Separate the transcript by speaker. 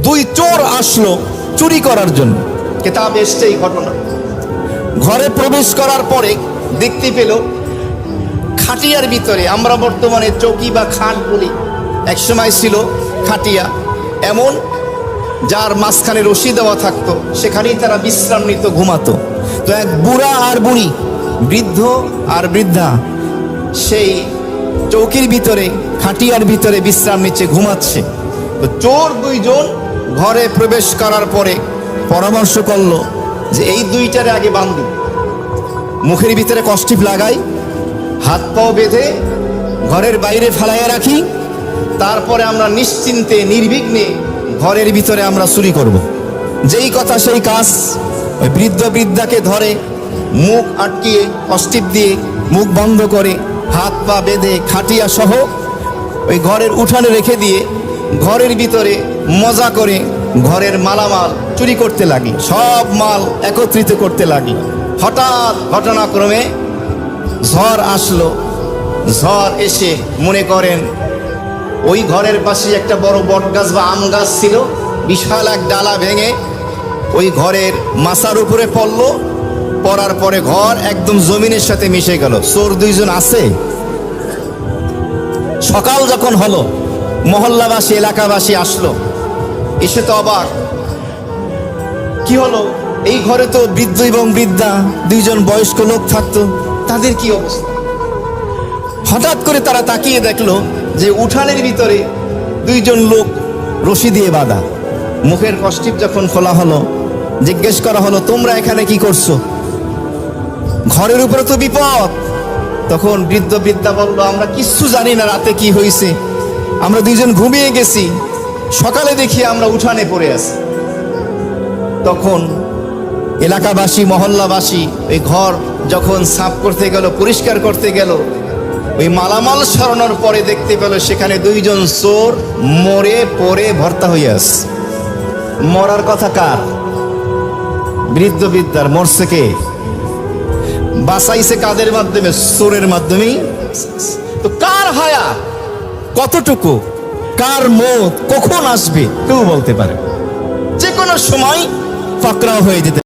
Speaker 1: দুই চোর আসলো চুরি করার জন্য।
Speaker 2: কিতাব এসছে এই ঘটনা।
Speaker 1: ঘরে প্রবেশ করার পরে
Speaker 2: দেখতে পেল খাটিয়ার ভিতরে, আমরা বর্তমানে চৌকি বা খাট বলি, একসময় ছিল খাটিয়া, এমন যার মাঝখানে রশি দেওয়া থাকতো, সেখানেই তারা বিশ্রাম নিত, ঘুমাতো।
Speaker 1: তো এক বুড়া আর বুড়ি,
Speaker 2: বৃদ্ধ আর বৃদ্ধা সেই
Speaker 1: চৌকির ভিতরে খাটিয়ার ভিতরে বিশ্রাম নিচ্ছে, ঘুমাচ্ছে।
Speaker 2: তো চোর দুইজন ঘরে প্রবেশ করার পরে
Speaker 1: পরামর্শ করলো
Speaker 2: যে এই দুইটারে আগে বান্ধি,
Speaker 1: মুখের ভিতরে কষ্টিপ লাগাই,
Speaker 2: হাত পাও বেঁধে
Speaker 1: ঘরের বাইরে ফেলাইয়া রাখি,
Speaker 2: তারপরে আমরা নিশ্চিন্তে নির্বিঘ্নে
Speaker 1: ঘরের ভিতরে আমরা চুরি করব। যেই কথা সেই কাজ। ওই বৃদ্ধ বৃদ্ধাকে ধরে
Speaker 2: মুখ আটকিয়ে
Speaker 1: কষ্টিপ দিয়ে মুখ বন্ধ করে হাত পা বেঁধে খাটিয়া সহ ওই ঘরের উঠানে রেখে দিয়ে ঘরের ভিতরে মজা করে ঘরের মালামাল চুরি করতে লাগি, সব মাল একত্রিত করতে লাগি।
Speaker 2: হঠাৎ ঘটনাক্রমে
Speaker 1: ঝড় আসলো।
Speaker 2: ঝড় এসে মনে করেন ওই ঘরের পাশে একটা বড় বট গাছ বা আম গাছ ছিল, বিশাল এক ডালা ভেঙে ওই ঘরের মাচার উপরে পড়লো। পড়ার পরে ঘর একদম জমিনের সাথে মিশে গেল।
Speaker 1: চোর দুইজন আছে। সকাল যখন হলো, মহল্লাবাসী এলাকাবাসী আসলো,
Speaker 2: এসে তো অবাক, কি হলো?
Speaker 1: এই ঘরে তো বৃদ্ধ এবং বৃদ্ধা দুইজন বয়স্ক লোক থাকতো,
Speaker 2: তাদের কি অবস্থা?
Speaker 1: হঠাৎ করে তারা তাকিয়ে দেখলো
Speaker 2: যে উঠানের ভিতরে
Speaker 1: দুইজন লোক রশি দিয়ে বাঁধা।
Speaker 2: মুখের কষ্টিপ যখন
Speaker 1: খোলা হলো, জিজ্ঞেস করা হলো, তোমরা এখানে কি করছো? ঘরের উপরে তো বিপদ।
Speaker 2: তখন বৃদ্ধ বৃদ্ধা বলল, আমরা
Speaker 1: কিচ্ছু জানি না রাতে কি হয়েছে, আমরা দুইজন ঘুমিয়ে গেছি,
Speaker 2: সকালে দেখি আমরা উঠানে পড়ে আছি।
Speaker 1: তখন এলাকাবাসী মহল্লাবাসী
Speaker 2: ওই ঘর যখন সাফ করতে গেল, পরিষ্কার করতে গেল, ওই মালামাল সরানোর পরে দেখতে পেল সেখানে দুইজন চোর মরে পড়ে ভর্তা হয়ে আছে।
Speaker 1: মরার কথা কার?
Speaker 2: বৃদ্ধ বৃদ্ধার। মরছে কে? বাঁচাইছে কাদের মাধ্যমে? চোরের মাধ্যমেই। তো কার হায়াত
Speaker 1: কতটুকু, কার মত কখন আসবে কেউ বলতে পারে।
Speaker 2: যে কোনো সময়
Speaker 1: পাকড়াও হয়ে যেতে